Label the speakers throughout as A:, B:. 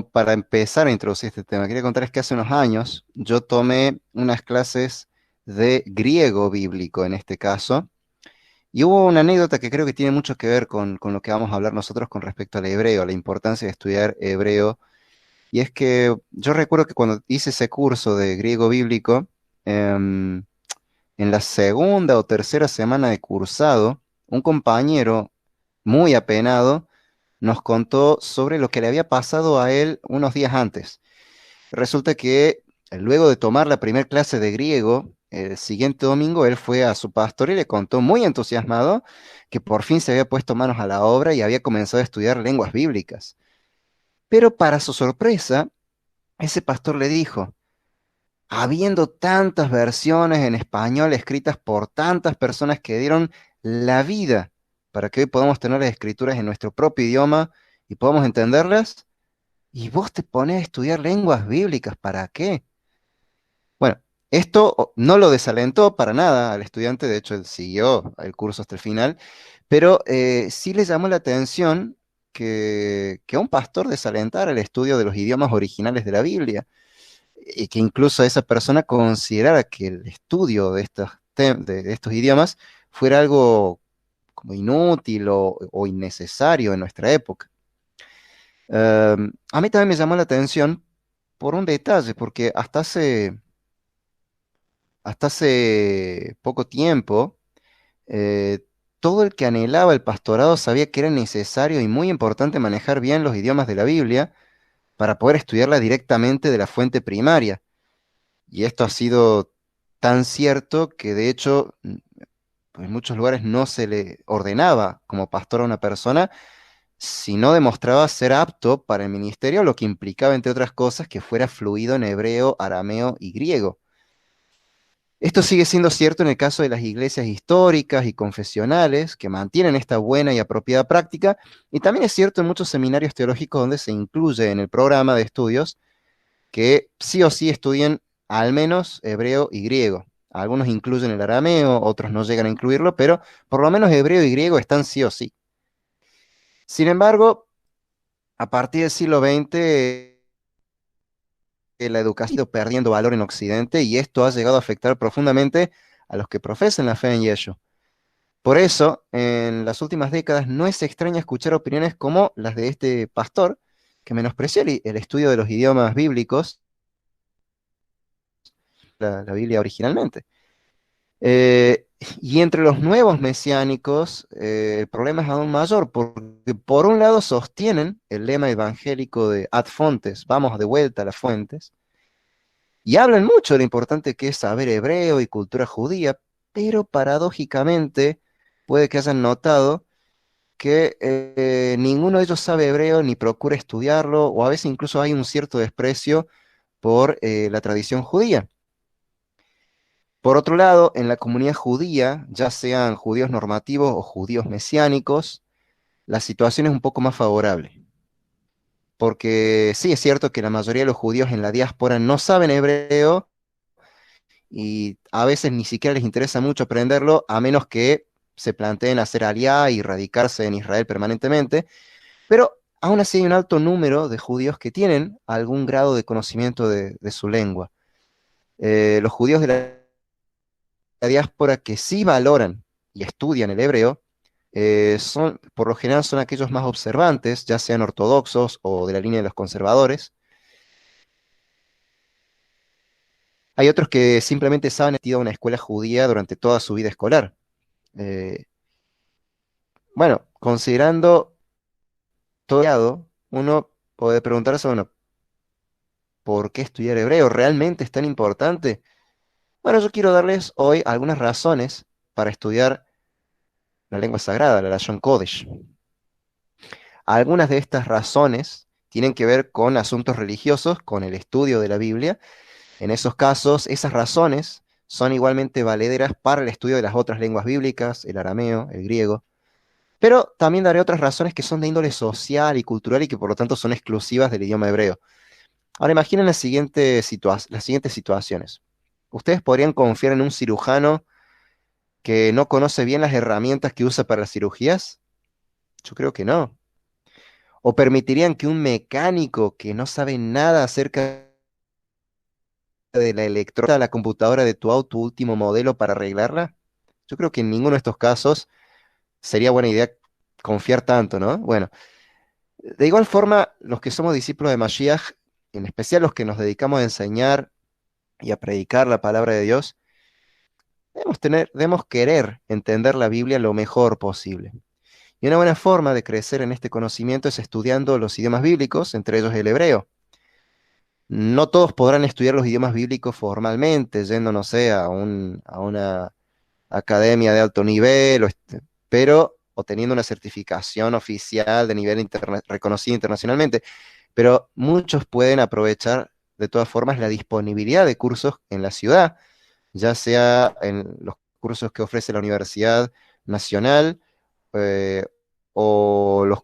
A: para empezar a introducir este tema, quería contarles que hace unos años yo tomé unas clases de griego bíblico en este caso, y hubo una anécdota que creo que tiene mucho que ver con lo que vamos a hablar nosotros con respecto al hebreo, la importancia de estudiar hebreo. Y es que yo recuerdo que cuando hice ese curso de griego bíblico, em, en la segunda o tercera semana de cursado, un compañero muy apenado nos contó sobre lo que le había pasado a él unos días antes. Resulta que luego de tomar la primera clase de griego, el siguiente domingo él fue a su pastor y le contó muy entusiasmado que por fin se había puesto manos a la obra y había comenzado a estudiar lenguas bíblicas. Pero para su sorpresa, ese pastor le dijo, habiendo tantas versiones en español escritas por tantas personas que dieron la vida para que hoy podamos tener las escrituras en nuestro propio idioma y podamos entenderlas, y vos te pones a estudiar lenguas bíblicas, ¿para qué? Bueno, esto no lo desalentó para nada al estudiante, de hecho él siguió el curso hasta el final, pero sí le llamó la atención que a un pastor desalentara el estudio de los idiomas originales de la Biblia y que incluso esa persona considerara que el estudio de de estos idiomas fuera algo como inútil o innecesario en nuestra época. A mí también me llamó la atención por un detalle, porque hasta hace poco tiempo, eh, todo el que anhelaba el pastorado sabía que era necesario y muy importante manejar bien los idiomas de la Biblia para poder estudiarla directamente de la fuente primaria. Y esto ha sido tan cierto que de hecho en muchos lugares no se le ordenaba como pastor a una persona si no demostraba ser apto para el ministerio, lo que implicaba, entre otras cosas, que fuera fluido en hebreo, arameo y griego. Esto sigue siendo cierto en el caso de las iglesias históricas y confesionales, que mantienen esta buena y apropiada práctica, y también es cierto en muchos seminarios teológicos donde se incluye en el programa de estudios que sí o sí estudien al menos hebreo y griego. Algunos incluyen el arameo, otros no llegan a incluirlo, pero por lo menos hebreo y griego están sí o sí. Sin embargo, a partir del siglo XX, la educación ha ido perdiendo valor en Occidente y esto ha llegado a afectar profundamente a los que profesan la fe en Yeshua. Por eso, en las últimas décadas no es extraño escuchar opiniones como las de este pastor, que menospreció el estudio de los idiomas bíblicos, la Biblia originalmente. Eh, y entre los nuevos mesiánicos, el problema es aún mayor, porque por un lado sostienen el lema evangélico de ad fontes, vamos de vuelta a las fuentes, y hablan mucho de lo importante que es saber hebreo y cultura judía, pero paradójicamente puede que hayan notado que ninguno de ellos sabe hebreo ni procura estudiarlo, o a veces incluso hay un cierto desprecio por la tradición judía. Por otro lado, en la comunidad judía, ya sean judíos normativos o judíos mesiánicos, la situación es un poco más favorable. Porque sí es cierto que la mayoría de los judíos en la diáspora no saben hebreo y a veces ni siquiera les interesa mucho aprenderlo, a menos que se planteen hacer aliá y radicarse en Israel permanentemente. Pero aún así hay un alto número de judíos que tienen algún grado de conocimiento de su lengua. Los judíos de la diáspora que sí valoran y estudian el hebreo, por lo general son aquellos más observantes, ya sean ortodoxos o de la línea de los conservadores. Hay otros que simplemente saben que han ido a una escuela judía durante toda su vida escolar. Eh, bueno, considerando todo ello, uno puede preguntarse, bueno, ¿por qué estudiar hebreo? ¿Realmente es tan importante? Bueno, yo quiero darles hoy algunas razones para estudiar la lengua sagrada, la Lashon Kodesh. Algunas de estas razones tienen que ver con asuntos religiosos, con el estudio de la Biblia. En esos casos, esas razones son igualmente valederas para el estudio de las otras lenguas bíblicas, el arameo, el griego. Pero también daré otras razones que son de índole social y cultural y que por lo tanto son exclusivas del idioma hebreo. Ahora imaginen las siguientes situaciones. ¿Ustedes podrían confiar en un cirujano que no conoce bien las herramientas que usa para las cirugías? Yo creo que no. ¿O permitirían que un mecánico que no sabe nada acerca de la electrónica de la computadora de tu auto último modelo para arreglarla? Yo creo que en ninguno de estos casos sería buena idea confiar tanto, ¿no? Bueno, de igual forma, los que somos discípulos de Mashiach, en especial los que nos dedicamos a enseñar y a predicar la palabra de Dios, debemos querer entender la Biblia lo mejor posible. Y una buena forma de crecer en este conocimiento es estudiando los idiomas bíblicos, entre ellos el hebreo. No todos podrán estudiar los idiomas bíblicos formalmente, yendo, no sé, a una academia de alto nivel, pero o teniendo una certificación oficial de nivel reconocida internacionalmente. Pero muchos pueden aprovechar de todas formas la disponibilidad de cursos en la ciudad, ya sea en los cursos que ofrece la Universidad Nacional, eh, o los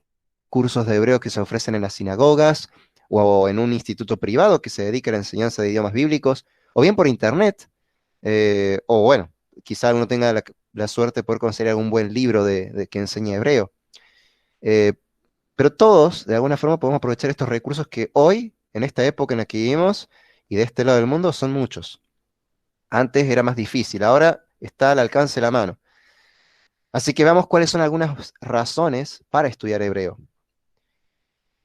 A: cursos de hebreo que se ofrecen en las sinagogas, o en un instituto privado que se dedica a la enseñanza de idiomas bíblicos, o bien por internet, o bueno, quizá uno tenga la suerte de poder conseguir algún buen libro de que enseñe hebreo. Eh, pero todos, de alguna forma, podemos aprovechar estos recursos que hoy, en esta época en la que vivimos, y de este lado del mundo, son muchos. Antes era más difícil, ahora está al alcance de la mano. Así que veamos cuáles son algunas razones para estudiar hebreo.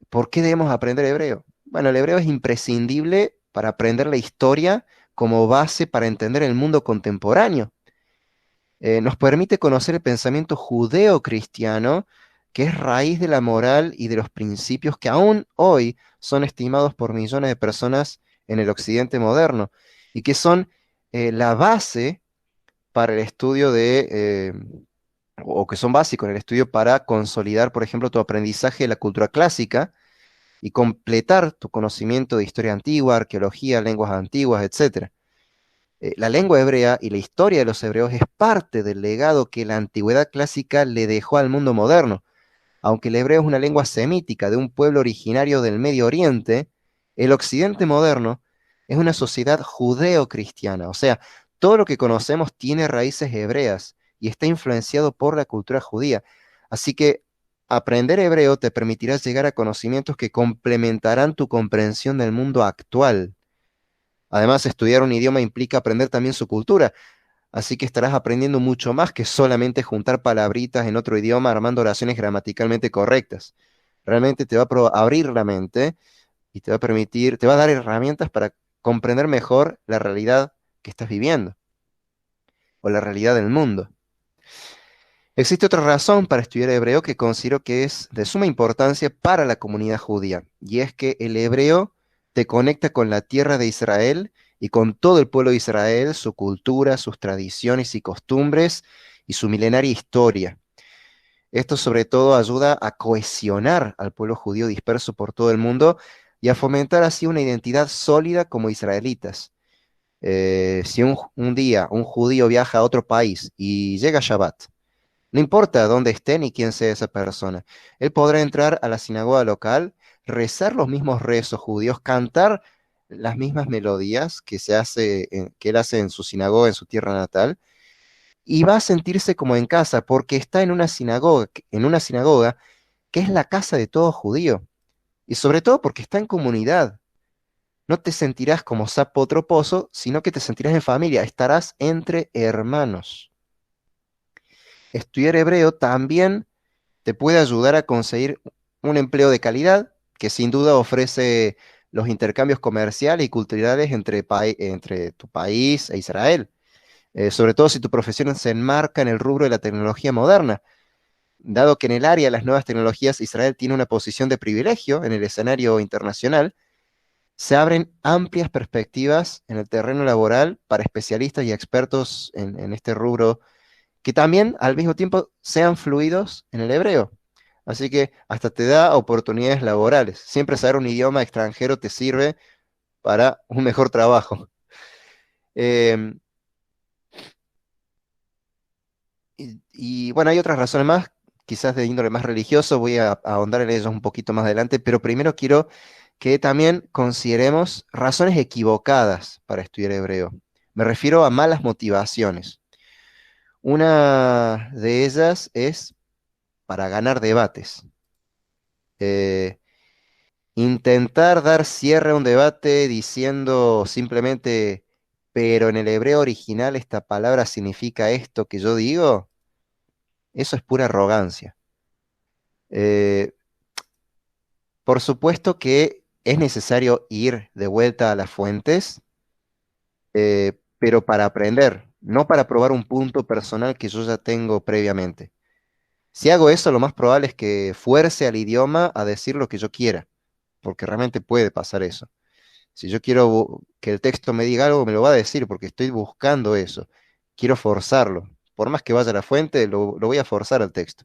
A: ¿Por qué debemos aprender hebreo? Bueno, el hebreo es imprescindible para aprender la historia como base para entender el mundo contemporáneo. Nos permite conocer el pensamiento judeo-cristiano, que es raíz de la moral y de los principios que aún hoy son estimados por millones de personas en el occidente moderno y que son la base para el estudio o que son básicos en el estudio para consolidar, por ejemplo, tu aprendizaje de la cultura clásica y completar tu conocimiento de historia antigua, arqueología, lenguas antiguas, etcétera. La lengua hebrea y la historia de los hebreos es parte del legado que la antigüedad clásica le dejó al mundo moderno. Aunque el hebreo es una lengua semítica de un pueblo originario del Medio Oriente, el occidente moderno es una sociedad judeo-cristiana. O sea, todo lo que conocemos tiene raíces hebreas y está influenciado por la cultura judía. Así que aprender hebreo te permitirá llegar a conocimientos que complementarán tu comprensión del mundo actual. Además, estudiar un idioma implica aprender también su cultura, así que estarás aprendiendo mucho más que solamente juntar palabritas en otro idioma armando oraciones gramaticalmente correctas. Realmente te va a abrir la mente y te va a permitir, te va a dar herramientas para comprender mejor la realidad que estás viviendo o la realidad del mundo. Existe otra razón para estudiar hebreo que considero que es de suma importancia para la comunidad judía, y es que el hebreo te conecta con la tierra de Israel y con todo el pueblo de Israel, su cultura, sus tradiciones y costumbres y su milenaria historia. Esto sobre todo ayuda a cohesionar al pueblo judío disperso por todo el mundo y a fomentar así una identidad sólida como israelitas. Si un día un judío viaja a otro país y llega a Shabbat, no importa dónde esté ni quién sea esa persona. Él podrá entrar a la sinagoga local, rezar los mismos rezos judíos, cantar las mismas melodías que él hace en su sinagoga, en su tierra natal, y va a sentirse como en casa, porque está en una sinagoga que es la casa de todo judío, y sobre todo porque está en comunidad. No te sentirás como sapo otro pozo, sino que te sentirás en familia, estarás entre hermanos. Estudiar hebreo también te puede ayudar a conseguir un empleo de calidad que sin duda ofrece los intercambios comerciales y culturales entre tu país e Israel, sobre todo si tu profesión se enmarca en el rubro de la tecnología moderna, dado que en el área de las nuevas tecnologías Israel tiene una posición de privilegio en el escenario internacional. Se abren amplias perspectivas en el terreno laboral para especialistas y expertos en este rubro que también al mismo tiempo sean fluidos en el hebreo. Así que hasta te da oportunidades laborales. Siempre saber un idioma extranjero te sirve para un mejor trabajo. Em, y bueno, hay otras razones más, quizás de índole más religioso, voy a ahondar en ellos un poquito más adelante, pero primero quiero que también consideremos razones equivocadas para estudiar hebreo. Me refiero a malas motivaciones. Una de ellas es para ganar debates. Eh, Intentar dar cierre a un debate diciendo simplemente, pero en el hebreo original esta palabra significa esto que yo digo, eso es pura arrogancia. Eh, por supuesto que es necesario ir de vuelta a las fuentes, pero para aprender, no para probar un punto personal que yo ya tengo previamente. Si hago eso, lo más probable es que fuerce al idioma a decir lo que yo quiera, porque realmente puede pasar eso. Si yo quiero que el texto me diga algo, me lo va a decir porque estoy buscando eso. Quiero forzarlo. Por más que vaya a la fuente, lo voy a forzar al texto.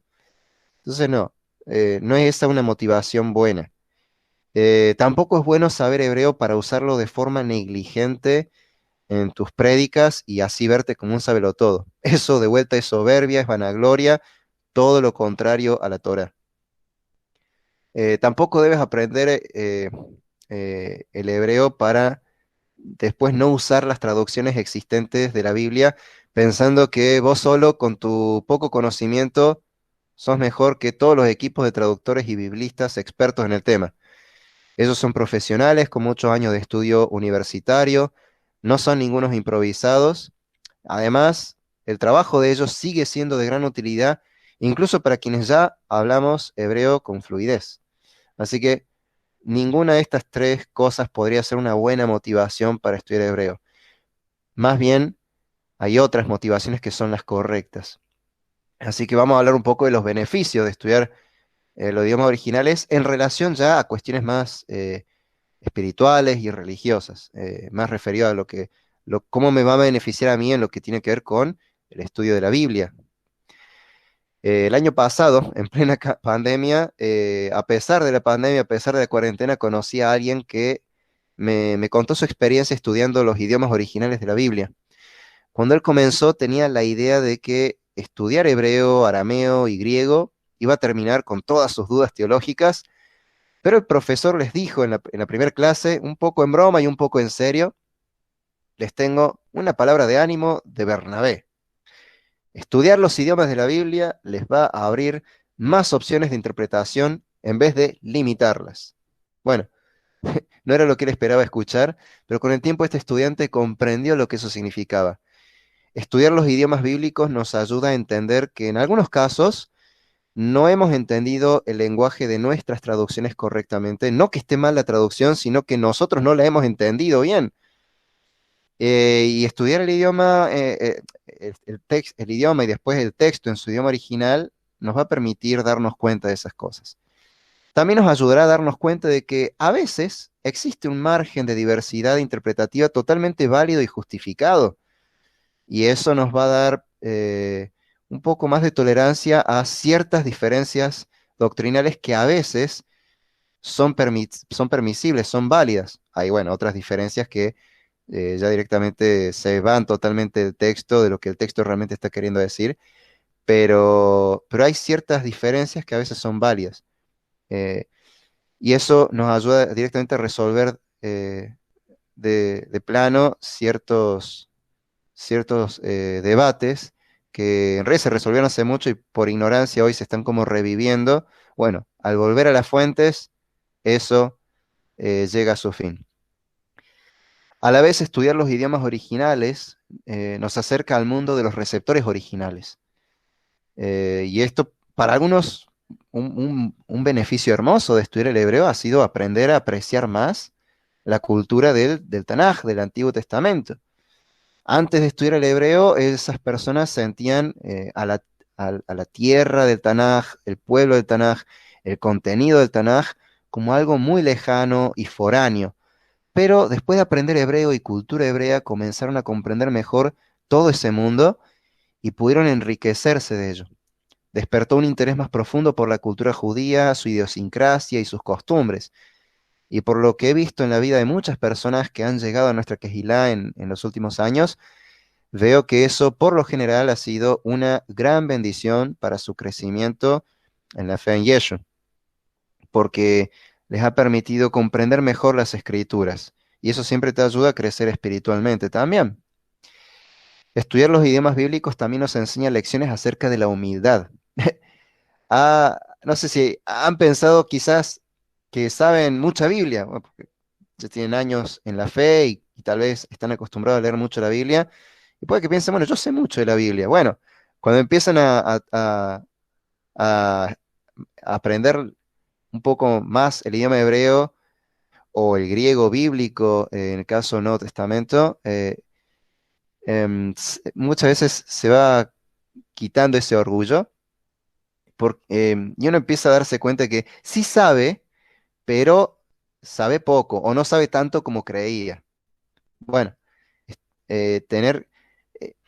A: Entonces, no, no es esa una motivación buena. Tampoco es bueno saber hebreo para usarlo de forma negligente en tus prédicas y así verte como un sabelotodo. Eso de vuelta es soberbia, es vanagloria, todo lo contrario a la Torah. Tampoco debes aprender el hebreo para después no usar las traducciones existentes de la Biblia, pensando que vos solo, con tu poco conocimiento, sos mejor que todos los equipos de traductores y biblistas expertos en el tema. Ellos son profesionales con muchos años de estudio universitario, no son ningunos improvisados. Además, el trabajo de ellos sigue siendo de gran utilidad, incluso para quienes ya hablamos hebreo con fluidez. Así que ninguna de estas tres cosas podría ser una buena motivación para estudiar hebreo. Más bien, hay otras motivaciones que son las correctas. Así que vamos a hablar un poco de los beneficios de estudiar los idiomas originales en relación ya a cuestiones más espirituales y religiosas, más referido a cómo me va a beneficiar a mí en lo que tiene que ver con el estudio de la Biblia. El año pasado, en plena pandemia, a pesar de la pandemia, a pesar de la cuarentena, conocí a alguien que me contó su experiencia estudiando los idiomas originales de la Biblia. Cuando él comenzó, tenía la idea de que estudiar hebreo, arameo y griego iba a terminar con todas sus dudas teológicas, pero el profesor les dijo en la primera clase, un poco en broma y un poco en serio, les tengo una palabra de ánimo de Bernabé. Estudiar los idiomas de la Biblia les va a abrir más opciones de interpretación en vez de limitarlas. Bueno, no era lo que él esperaba escuchar, pero con el tiempo este estudiante comprendió lo que eso significaba. Estudiar los idiomas bíblicos nos ayuda a entender que en algunos casos no hemos entendido el lenguaje de nuestras traducciones correctamente. No que esté mal la traducción, sino que nosotros no la hemos entendido bien. Y estudiar el idioma, el idioma y después el texto en su idioma original nos va a permitir darnos cuenta de esas cosas. También nos ayudará a darnos cuenta de que a veces existe un margen de diversidad interpretativa totalmente válido y justificado. Y eso nos va a dar un poco más de tolerancia a ciertas diferencias doctrinales que a veces son permisibles, son válidas. Hay, bueno, otras diferencias que ya directamente se van totalmente del texto, de lo que el texto realmente está queriendo decir, pero hay ciertas diferencias que a veces son válidas. Eh, y eso nos ayuda directamente a resolver de plano ciertos debates que en realidad se resolvieron hace mucho y por ignorancia hoy se están como reviviendo. Bueno, al volver a las fuentes, eso llega a su fin. A la vez, estudiar los idiomas originales nos acerca al mundo de los receptores originales. Y esto, para algunos, un beneficio hermoso de estudiar el hebreo ha sido aprender a apreciar más la cultura del Tanaj, del Antiguo Testamento. Antes de estudiar el hebreo, esas personas sentían a la tierra del Tanaj, el pueblo del Tanaj, el contenido del Tanaj, como algo muy lejano y foráneo. Pero después de aprender hebreo y cultura hebrea, comenzaron a comprender mejor todo ese mundo y pudieron enriquecerse de ello. Despertó un interés más profundo por la cultura judía, su idiosincrasia y sus costumbres. Y por lo que he visto en la vida de muchas personas que han llegado a nuestra Kehilá en los últimos años, veo que eso por lo general ha sido una gran bendición para su crecimiento en la fe en Yeshua, porque les ha permitido comprender mejor las escrituras. Y eso siempre te ayuda a crecer espiritualmente también. Estudiar los idiomas bíblicos también nos enseña lecciones acerca de la humildad. no sé si han pensado quizás que saben mucha Biblia, bueno, porque ya tienen años en la fe y tal vez están acostumbrados a leer mucho la Biblia, y puede que piensen, bueno, yo sé mucho de la Biblia. Bueno, cuando empiezan a aprender un poco más el idioma hebreo o el griego bíblico, en el caso del Nuevo Testamento, muchas veces se va quitando ese orgullo y uno empieza a darse cuenta que sí sabe, pero sabe poco o no sabe tanto como creía. Bueno, tener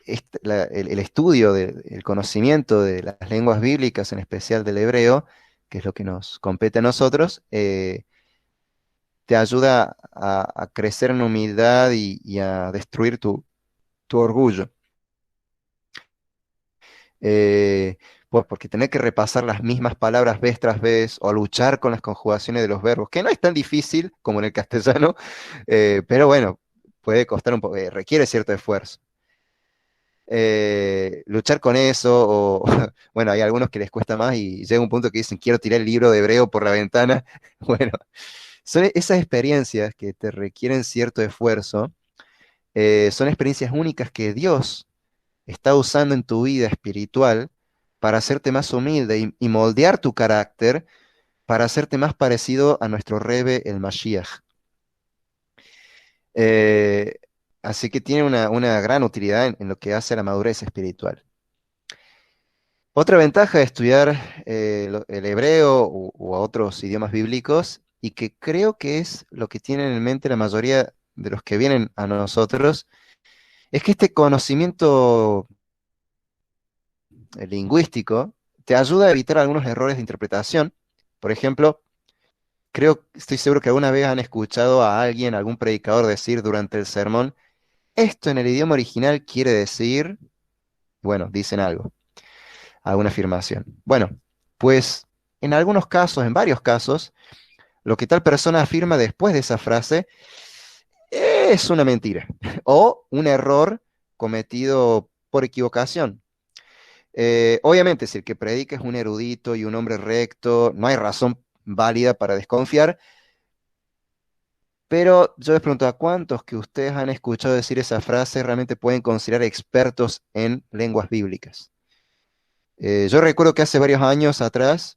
A: el estudio, el conocimiento de las lenguas bíblicas, en especial del hebreo, que es lo que nos compete a nosotros, te ayuda a crecer en humildad y a destruir tu orgullo. Eh, pues porque tener que repasar las mismas palabras vez tras vez o luchar con las conjugaciones de los verbos, que no es tan difícil como en el castellano, pero bueno, puede costar un poco, requiere cierto esfuerzo. Luchar con eso, o bueno, hay algunos que les cuesta más y llega un punto que dicen, quiero tirar el libro de hebreo por la ventana. Bueno, son esas experiencias que te requieren cierto esfuerzo, son experiencias únicas que Dios está usando en tu vida espiritual para hacerte más humilde y moldear tu carácter para hacerte más parecido a nuestro Rebe, el Mashiach. Eh, Así que tiene una gran utilidad en lo que hace a la madurez espiritual. Otra ventaja de estudiar el hebreo u otros idiomas bíblicos, y que creo que es lo que tienen en mente la mayoría de los que vienen a nosotros, es que este conocimiento lingüístico te ayuda a evitar algunos errores de interpretación. Por ejemplo, estoy seguro que alguna vez han escuchado a alguien, algún predicador decir durante el sermón, esto en el idioma original quiere decir, bueno, dicen algo, alguna afirmación. Bueno, pues en algunos casos, en varios casos, lo que tal persona afirma después de esa frase es una mentira o un error cometido por equivocación. Obviamente, si el que predica es un erudito y un hombre recto, no hay razón válida para desconfiar, pero yo les pregunto, ¿a cuántos que ustedes han escuchado decir esa frase realmente pueden considerar expertos en lenguas bíblicas? Yo recuerdo que hace varios años atrás,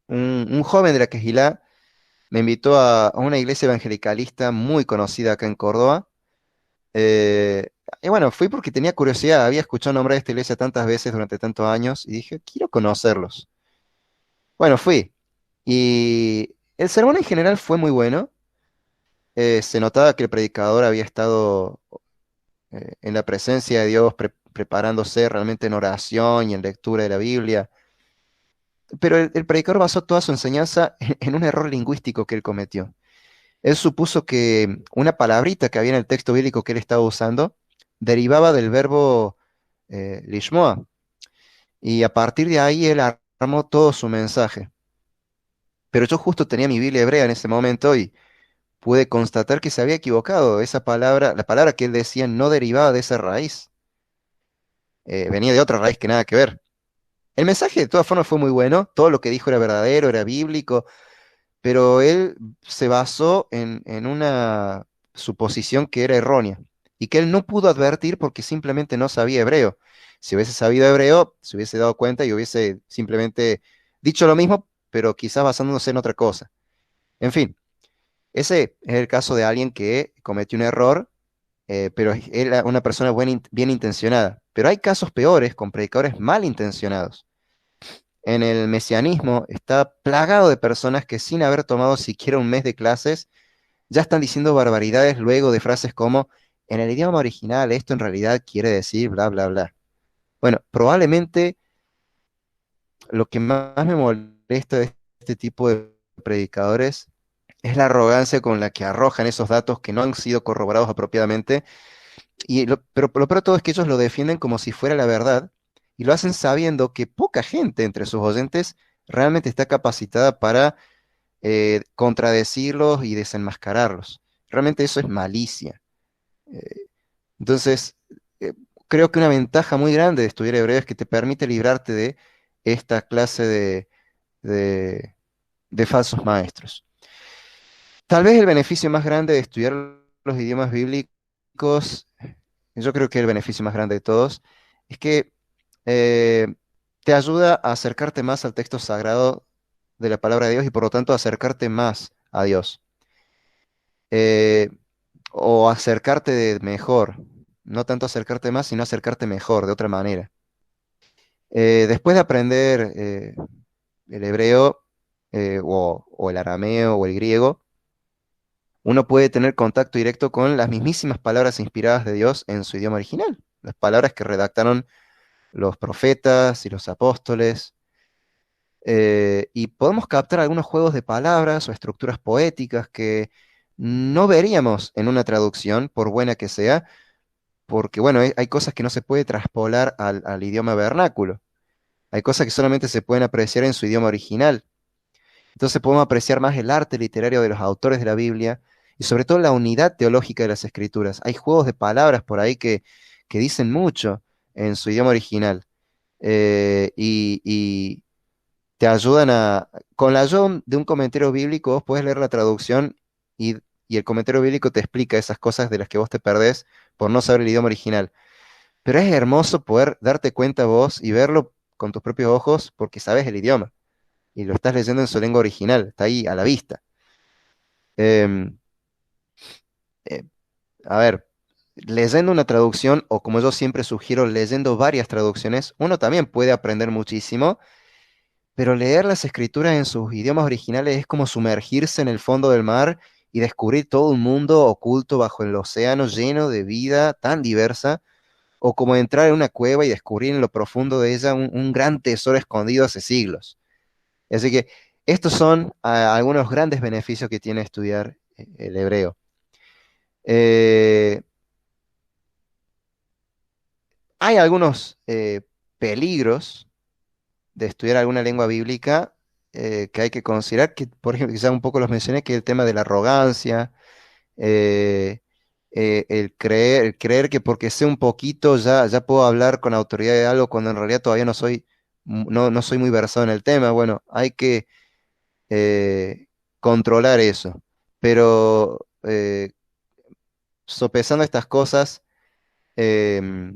A: un joven de la Quejilá me invitó a una iglesia evangelicalista muy conocida acá en Córdoba. eh, y bueno, fui porque tenía curiosidad, había escuchado nombrar esta iglesia tantas veces durante tantos años y dije, quiero conocerlos. Bueno, fui. Y el sermón en general fue muy bueno. Se notaba que el predicador había estado en la presencia de Dios, preparándose realmente en oración y en lectura de la Biblia. Pero el predicador basó toda su enseñanza en un error lingüístico que él cometió. Él supuso que una palabrita que había en el texto bíblico que él estaba usando derivaba del verbo lishmoa. Y a partir de ahí él armó todo su mensaje. Pero yo justo tenía mi Biblia hebrea en ese momento y pude constatar que se había equivocado. Esa palabra, la palabra que él decía no derivaba de esa raíz, venía de otra raíz que nada que ver. El mensaje de todas formas fue muy bueno, todo lo que dijo era verdadero, era bíblico, pero él se basó en una suposición que era errónea y que él no pudo advertir porque simplemente no sabía hebreo. Si hubiese sabido hebreo, se hubiese dado cuenta y hubiese simplemente dicho lo mismo, pero quizás basándose en otra cosa. En fin, ese es el caso de alguien que cometió un error, pero era una persona bien intencionada. Pero hay casos peores con predicadores malintencionados. En el mesianismo está plagado de personas que sin haber tomado siquiera un mes de clases ya están diciendo barbaridades luego de frases como, en el idioma original esto en realidad quiere decir bla, bla, bla. Bueno, probablemente lo que más me molesta de este tipo de predicadores es la arrogancia con la que arrojan esos datos que no han sido corroborados apropiadamente. Pero lo peor de todo es que ellos lo defienden como si fuera la verdad y lo hacen sabiendo que poca gente entre sus oyentes realmente está capacitada para contradecirlos y desenmascararlos. Realmente eso es malicia. Eh, entonces, eh, creo que una ventaja muy grande de estudiar hebreo es que te permite librarte de esta clase de, de falsos maestros. Tal vez el beneficio más grande de estudiar los idiomas bíblicos, yo creo que el beneficio más grande de todos, es que eh, te ayuda a acercarte más al texto sagrado de la palabra de Dios y por lo tanto acercarte más a Dios. Eh, o acercarte mejor, no tanto acercarte más, sino acercarte mejor, de otra manera. Después de aprender el hebreo o el arameo o el griego, uno puede tener contacto directo con las mismísimas palabras inspiradas de Dios en su idioma original, las palabras que redactaron los profetas y los apóstoles, y podemos captar algunos juegos de palabras o estructuras poéticas que no veríamos en una traducción, por buena que sea, porque bueno, hay cosas que no se puede traspolar al idioma vernáculo, hay cosas que solamente se pueden apreciar en su idioma original. Entonces podemos apreciar más el arte literario de los autores de la Biblia y sobre todo la unidad teológica de las escrituras. Hay juegos de palabras por ahí que dicen mucho en su idioma original, y te ayudan a... Con la ayuda de un comentario bíblico vos podés leer la traducción y el comentario bíblico te explica esas cosas de las que vos te perdés por no saber el idioma original. Pero es hermoso poder darte cuenta vos y verlo con tus propios ojos porque sabes el idioma y lo estás leyendo en su lengua original, está ahí a la vista. Em, eh, a ver, leyendo una traducción, o como yo siempre sugiero, leyendo varias traducciones, uno también puede aprender muchísimo, pero leer las escrituras en sus idiomas originales es como sumergirse en el fondo del mar y descubrir todo un mundo oculto bajo el océano lleno de vida tan diversa, o como entrar en una cueva y descubrir en lo profundo de ella un gran tesoro escondido hace siglos. Así que estos son algunos grandes beneficios que tiene estudiar el hebreo. Eh, Hay algunos peligros de estudiar alguna lengua bíblica que hay que considerar, que por ejemplo, quizás un poco los mencioné, que es el tema de la arrogancia, eh, el creer que porque sé un poquito ya puedo hablar con autoridad de algo cuando en realidad todavía no soy muy versado en el tema. Bueno, hay que controlar eso. Pero sopesando estas cosas, em,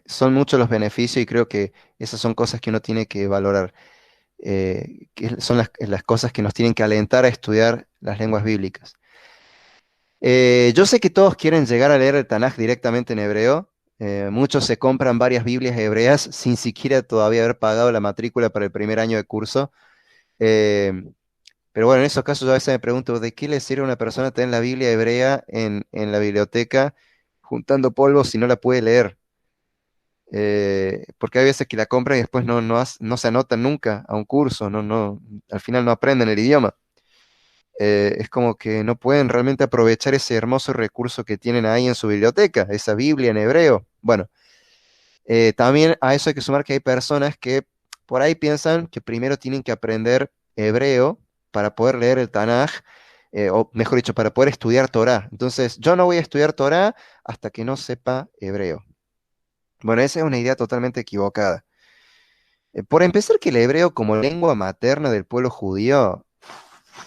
A: son muchos los beneficios y creo que esas son cosas que uno tiene que valorar, que son las cosas que nos tienen que alentar a estudiar las lenguas bíblicas. Yo sé que todos quieren llegar a leer el Tanaj directamente en hebreo. Muchos se compran varias Biblias hebreas sin siquiera todavía haber pagado la matrícula para el primer año de curso. Eh, pero bueno, en esos casos yo a veces me pregunto, ¿de qué le sirve a una persona tener la Biblia hebrea en la biblioteca juntando polvo si no la puede leer? Porque hay veces que la compran y después no se anotan nunca a un curso, al final no aprenden el idioma. Es como que no pueden realmente aprovechar ese hermoso recurso que tienen ahí en su biblioteca, esa Biblia en hebreo. Bueno, también a eso hay que sumar que hay personas que por ahí piensan que primero tienen que aprender hebreo para poder leer el Tanaj, o mejor dicho, para poder estudiar Torá. Entonces, yo no voy a estudiar Torá hasta que no sepa hebreo. Bueno, esa es una idea totalmente equivocada. Por empezar, que el hebreo como lengua materna del pueblo judío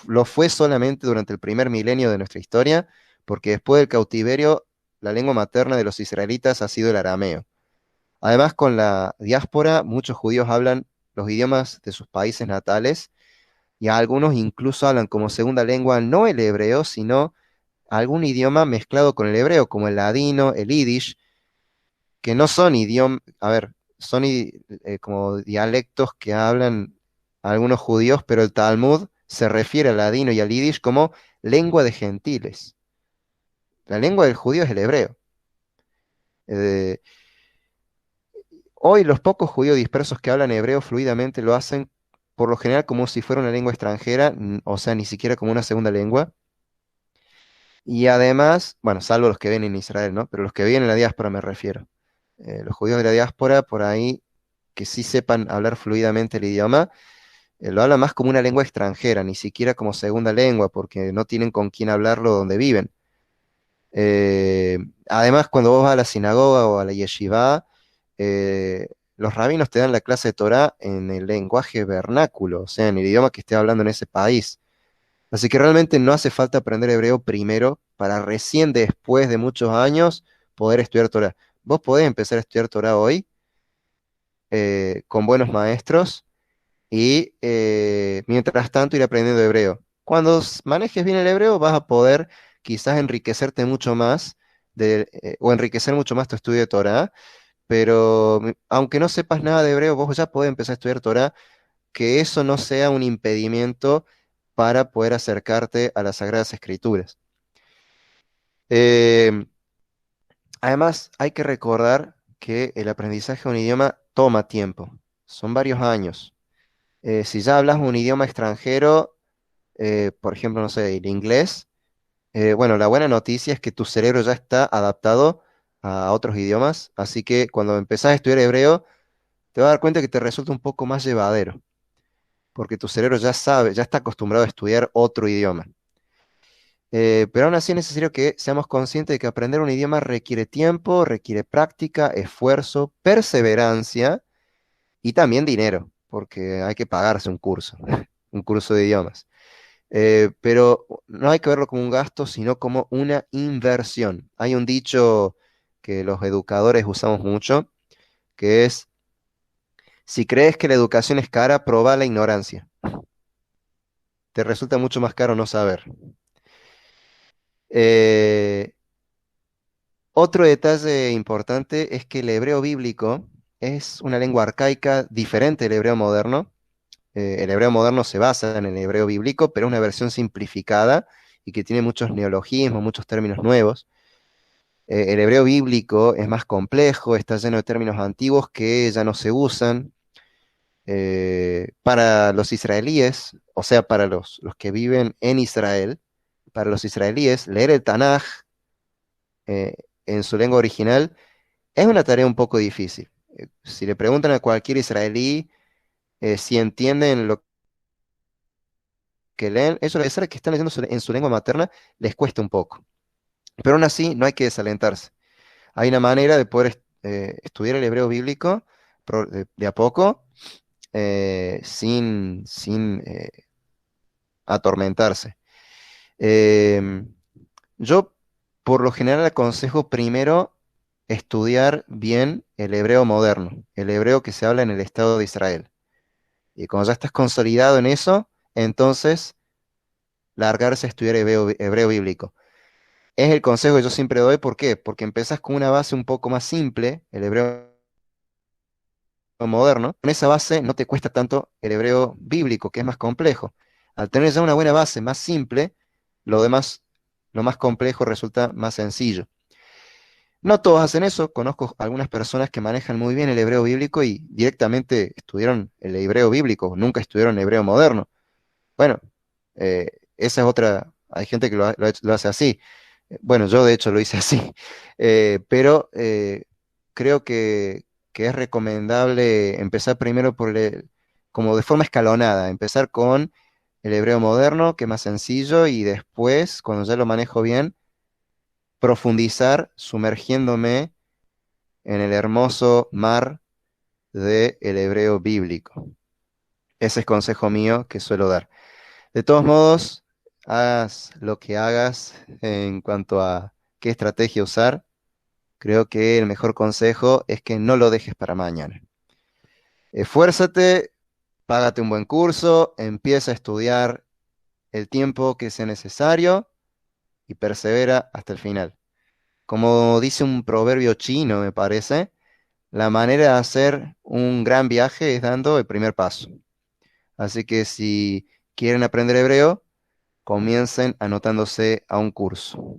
A: lo fue solamente durante el primer milenio de nuestra historia, porque después del cautiverio, la lengua materna de los israelitas ha sido el arameo. Además, con la diáspora, muchos judíos hablan los idiomas de sus países natales y algunos incluso hablan como segunda lengua no el hebreo, sino algún idioma mezclado con el hebreo, como el ladino, el yiddish, que no son idiomas, a ver, son como dialectos que hablan algunos judíos, pero el Talmud se refiere al ladino y al yiddish como lengua de gentiles. La lengua del judío es el hebreo. Eh, Hoy los pocos judíos dispersos que hablan hebreo fluidamente lo hacen por lo general como si fuera una lengua extranjera, o sea, ni siquiera como una segunda lengua. Y además, bueno, salvo los que viven en Israel, ¿no? Pero los que viven en la diáspora me refiero. Los judíos de la diáspora, por ahí, que sí sepan hablar fluidamente el idioma, lo hablan más como una lengua extranjera, ni siquiera como segunda lengua, porque no tienen con quién hablarlo donde viven. Además, cuando vos vas a la sinagoga o a la yeshiva, eh, los rabinos te dan la clase de Torá en el lenguaje vernáculo, o sea, en el idioma que esté hablando en ese país. Así que realmente no hace falta aprender hebreo primero para recién después de muchos años poder estudiar Torá. Vos podés empezar a estudiar Torá hoy con buenos maestros y mientras tanto ir aprendiendo hebreo. Cuando manejes bien el hebreo vas a poder quizás enriquecerte mucho más o enriquecer mucho más tu estudio de Torá, pero aunque no sepas nada de hebreo, vos ya podés empezar a estudiar Torá, que eso no sea un impedimento para poder acercarte a las Sagradas Escrituras. Eh, Además, hay que recordar que el aprendizaje de un idioma toma tiempo, son varios años. Si ya hablas un idioma extranjero, por ejemplo, no sé, el inglés, bueno, la buena noticia es que tu cerebro ya está adaptado a otros idiomas, así que cuando empezás a estudiar hebreo, te vas a dar cuenta que te resulta un poco más llevadero, porque tu cerebro ya sabe, ya está acostumbrado a estudiar otro idioma. Pero aún así es necesario que seamos conscientes de que aprender un idioma requiere tiempo, requiere práctica, esfuerzo, perseverancia y también dinero, porque hay que pagarse un curso, un curso de idiomas. Pero no hay que verlo como un gasto, sino como una inversión. Hay un dicho que los educadores usamos mucho, que es, si crees que la educación es cara, proba la ignorancia. Te resulta mucho más caro no saber. Eh, Otro detalle importante es que el hebreo bíblico es una lengua arcaica diferente del hebreo moderno. El hebreo moderno se basa en el hebreo bíblico, pero es una versión simplificada y que tiene muchos neologismos, muchos términos nuevos. El hebreo bíblico es más complejo, está lleno de términos antiguos que ya no se usan. Para los israelíes, o sea, para los que viven en Israel, para los israelíes, leer el Tanaj eh, en su lengua original es una tarea un poco difícil. Si le preguntan a cualquier israelí si entienden lo que leen, eso a pesar de que están leyendo en su lengua materna, les cuesta un poco. Pero aún así, no hay que desalentarse. Hay una manera de poder estudiar el hebreo bíblico de a poco, sin atormentarse. Em, yo, por lo general, aconsejo primero estudiar bien el hebreo moderno, el hebreo que se habla en el Estado de Israel. Y cuando ya estás consolidado en eso, entonces largarse a estudiar hebreo bíblico. Es el consejo que yo siempre doy, ¿por qué? Porque empezás con una base un poco más simple, el hebreo moderno. Con esa base no te cuesta tanto el hebreo bíblico, que es más complejo. Al tener ya una buena base más simple, lo demás, lo más complejo resulta más sencillo. No todos hacen eso, conozco algunas personas que manejan muy bien el hebreo bíblico y directamente estudiaron el hebreo bíblico, nunca estudiaron hebreo moderno. Bueno, esa es otra, hay gente que lo hace así. Bueno, yo de hecho lo hice así. Pero creo que es recomendable empezar primero como de forma escalonada, empezar con el hebreo moderno, que es más sencillo, y después, cuando ya lo manejo bien, profundizar sumergiéndome en el hermoso mar del hebreo bíblico. Ese es consejo mío que suelo dar. De todos modos, hagas lo que hagas en cuanto a qué estrategia usar, creo que el mejor consejo es que no lo dejes para mañana. Esfuérzate, págate un buen curso, empieza a estudiar el tiempo que sea necesario y persevera hasta el final. Como dice un proverbio chino, me parece, la manera de hacer un gran viaje es dando el primer paso. Así que si quieren aprender hebreo, comiencen anotándose a un curso.